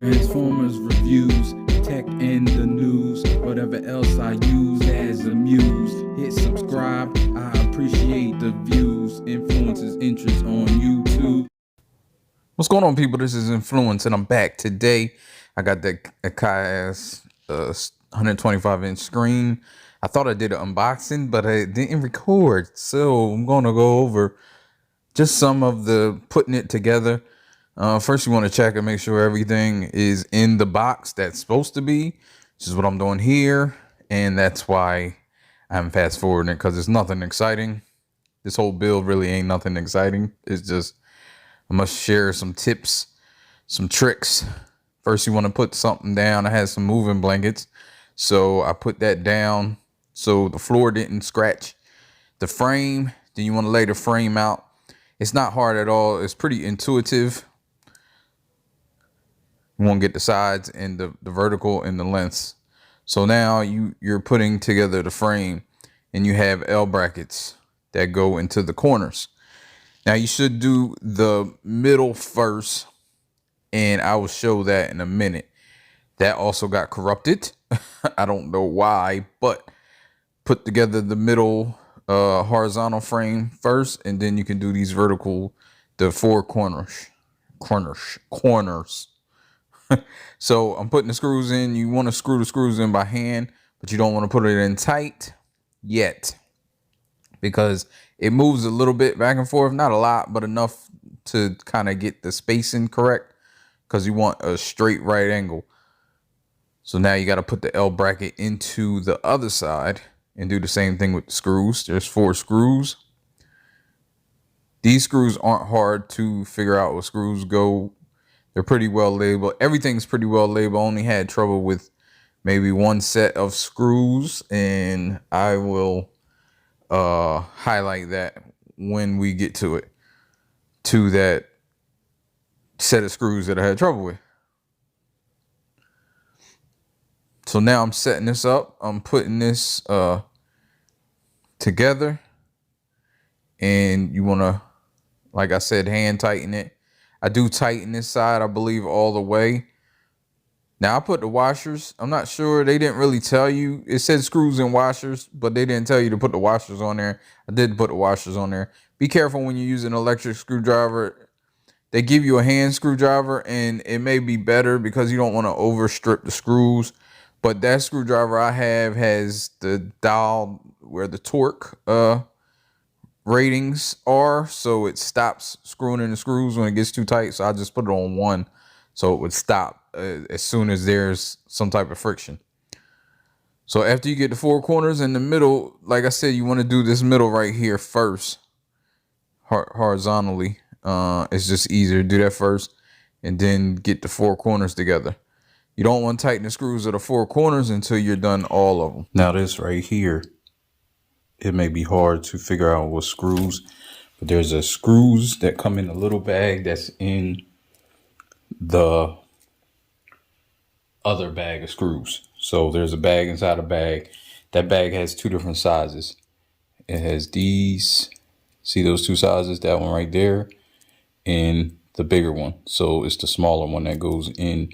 Transformers reviews, tech and the news, whatever else I use as a muse. Hit subscribe, I appreciate the views. Influences interest on YouTube. What's going on, people? This is Inflewence, and I'm back today. I got the Akia 125-inch screen. I thought I did an unboxing, but I didn't record, so I'm going to go over just some of the putting it together. First, you want to check and make sure everything is in the box that's supposed to be, which is what I'm doing here, and that's why I'm fast forwarding it, because it's nothing exciting. This whole build really ain't nothing exciting. It's just I must share some tips, some tricks. First, you want to put something down. I had some moving blankets, so I put that down so the floor didn't scratch the frame. Then you want to lay the frame out. It's not hard at all. It's pretty intuitive. You want to get the sides and the vertical and the lengths. So now you're putting together the frame, and you have L brackets that go into the corners. Now you should do the middle first, and I will show that in a minute. That also got corrupted. I don't know why, but put together the middle horizontal frame first, and then you can do these vertical, the four corners. So I'm putting the screws in. You want to screw the screws in by hand, but you don't want to put it in tight yet, because it moves a little bit back and forth, not a lot, but enough to kind of get the spacing correct, because you want a straight right angle. So now you got to put the L bracket into the other side and do the same thing with the screws. There's 4 screws. These screws aren't hard to figure out where screws go. They're pretty well labeled. Everything's pretty well labeled. Only had trouble with maybe one set of screws, and I will highlight that when we get to it, to that set of screws that I had trouble with. So now I'm setting this up. I'm putting this together, and you want to, like I said, hand tighten it. I do tighten this side, I believe, all the way. Now I put the washers. I'm not sure. They didn't really tell you. It said screws and washers, but they didn't tell you to put the washers on there. I did put the washers on there. Be careful when you use an electric screwdriver. They give you a hand screwdriver, and it may be better because you don't want to overstrip the screws. But that screwdriver I have has the dial where the torque ratings are, so it stops screwing in the screws when it gets too tight. So I just put it on 1, so it would stop as soon as there's some type of friction. So after you get the 4 corners in the middle, like I said, you want to do this middle right here first, horizontally. It's just easier to do that first, and then get the 4 corners together. You don't want to tighten the screws of the 4 corners until you're done all of them. Now this right here, it may be hard to figure out what screws, but there's a screws that come in a little bag that's in the other bag of screws. So there's a bag inside a bag. That bag has 2 different sizes. It has these, see those 2 sizes, that one right there, and the bigger one. So it's the smaller one that goes in.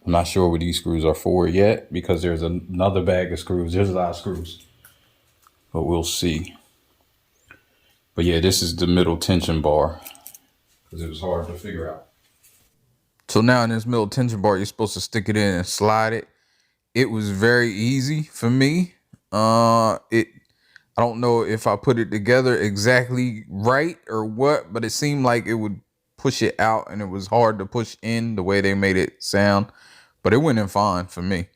I'm not sure what these screws are for yet, because there's another bag of screws. There's a lot of screws, but we'll see. But yeah, this is the middle tension bar, because it was hard to figure out. So now in this middle tension bar, you're supposed to stick it in and slide it. It was very easy for me. I don't know if I put it together exactly right or what, but it seemed like it would push it out, and it was hard to push in the way they made it sound, but it went in fine for me.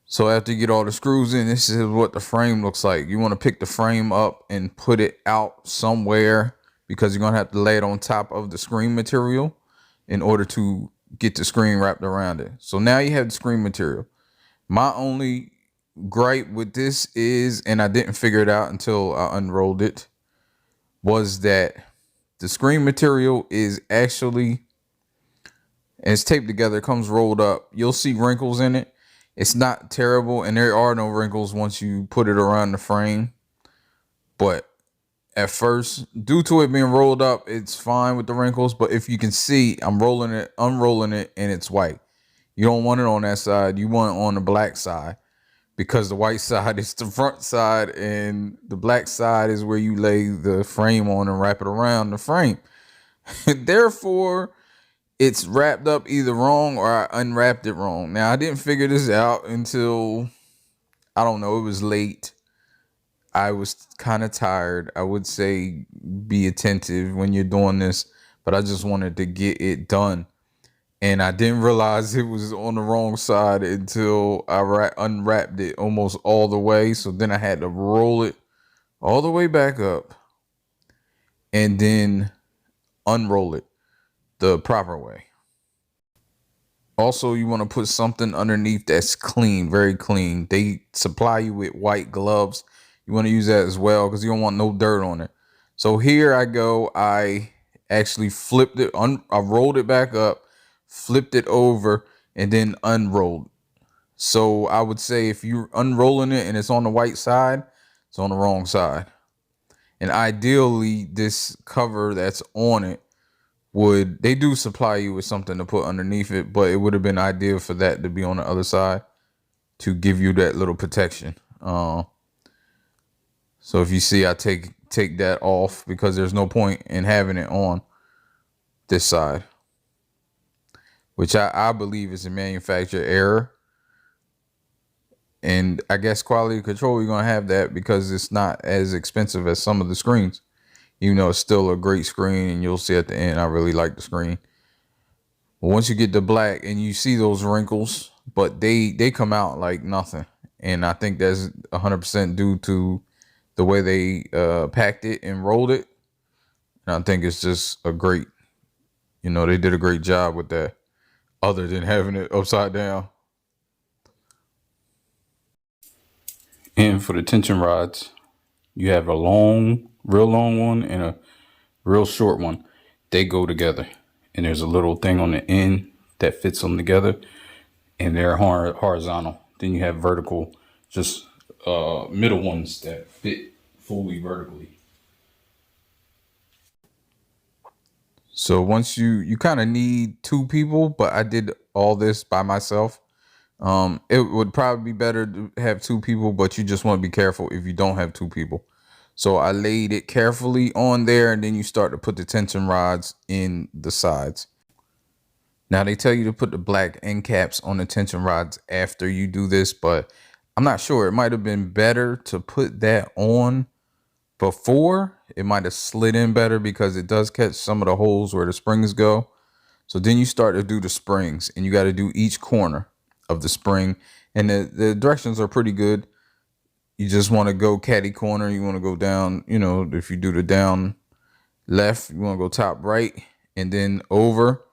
So after you get all the screws in, this is what the frame looks like. You want to pick the frame up and put it out somewhere, because you're going to have to lay it on top of the screen material in order to get the screen wrapped around it. So now you have the screen material. My only gripe with this is, and I didn't figure it out until I unrolled it, was that the screen material is actually, it's taped together, it comes rolled up. You'll see wrinkles in it. It's not terrible, and there are no wrinkles once you put it around the frame, but at first. Due to it being rolled up, it's fine with the wrinkles. But if you can see, I'm rolling it, unrolling it, and it's white. You don't want it on that side. You want it on the black side, because the white side is the front side and the black side is where you lay the frame on and wrap it around the frame. Therefore, it's wrapped up either wrong or I unwrapped it wrong. Now, I didn't figure this out until, I don't know, it was late. I was kind of tired. I would say be attentive when you're doing this, but I just wanted to get it done. And I didn't realize it was on the wrong side until I unwrapped it almost all the way. So then I had to roll it all the way back up and then unroll it the proper way. Also, you want to put something underneath that's clean, very clean. They supply you with white gloves. You want to use that as well because you don't want no dirt on it. So here I go. I actually flipped it. I rolled it back up, flipped it over, and then unrolled. So I would say if you're unrolling it and it's on the white side, it's on the wrong side. And ideally, this cover that's on it they do supply you with something to put underneath it, but it would have been ideal for that to be on the other side to give you that little protection. So if you see, I take that off because there's no point in having it on this side, which I believe is a manufacturer error. And I guess quality control, you're going to have that because it's not as expensive as some of the screens. Even though it's still a great screen, and you'll see at the end, I really like the screen. But once you get the black and you see those wrinkles, but they come out like nothing. And I think that's 100% due to the way they packed it and rolled it. And I think it's just a great, they did a great job with that, other than having it upside down. And for the tension rods, you have a real long one and a real short one. They go together, and there's a little thing on the end that fits them together, and they're horizontal. Then you have vertical, just middle ones that fit fully vertically. So once you kind of need two people, but I did all this by myself. It would probably be better to have two people, but you just want to be careful if you don't have two people. So I laid it carefully on there, and then you start to put the tension rods in the sides. Now they tell you to put the black end caps on the tension rods after you do this, but I'm not sure. It might have been better to put that on before. It might have slid in better because it does catch some of the holes where the springs go. So then you start to do the springs, and you got to do each corner of the spring, and the directions are pretty good. You just want to go caddy corner. You want to go down, if you do the down left, you want to go top right, and then over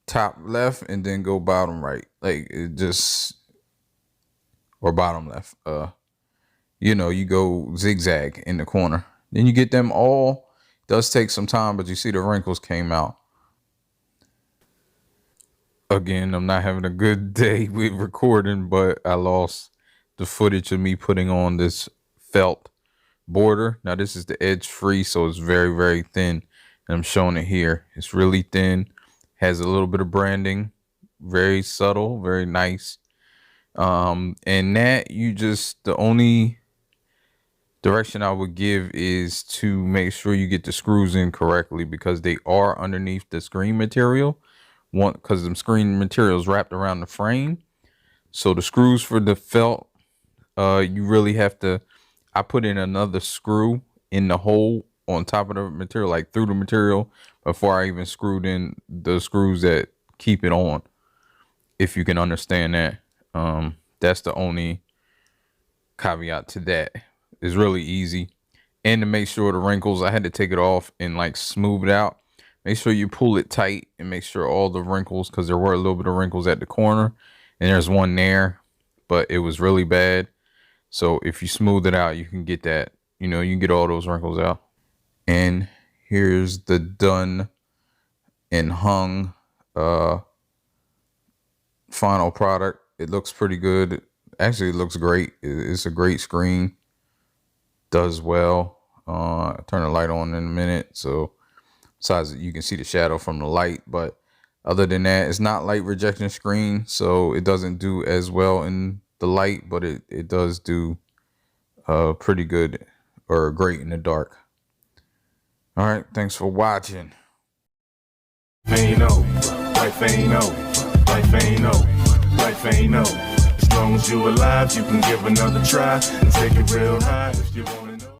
top left, and then go bottom right. Like it just, or bottom left. You go zigzag in the corner. Then you get them all. It does take some time, but you see the wrinkles came out. Again, I'm not having a good day with recording, but I lost the footage of me putting on this felt border. Now this is the edge free, so it's very, very thin. And I'm showing it here. It's really thin, has a little bit of branding, very subtle, very nice. And that the only direction I would give is to make sure you get the screws in correctly, because they are underneath the screen material. Because the screen material is wrapped around the frame. So the screws for the felt, you really have to, I put in another screw in the hole on top of the material, like through the material, before I even screwed in the screws that keep it on. If you can understand that. That's the only caveat to that. It's really easy. And to make sure the wrinkles, I had to take it off and like smooth it out. Make sure you pull it tight and make sure all the wrinkles, because there were a little bit of wrinkles at the corner, and there's one there, but it was really bad. So if you smooth it out, you can get that, you can get all those wrinkles out. And here's the done and hung final product. It looks pretty good. Actually, it looks great. It's a great screen. Does well. Turn the light on in a minute. So besides, you can see the shadow from the light, but other than that, it's not light rejection screen, so it doesn't do as well in the light, but it does do pretty good or great in the dark. All right, thanks for watching. Ain't no, life ain't no, life ain't no, life ain't no. As long as you alive, you can give another try and take it real high if you want.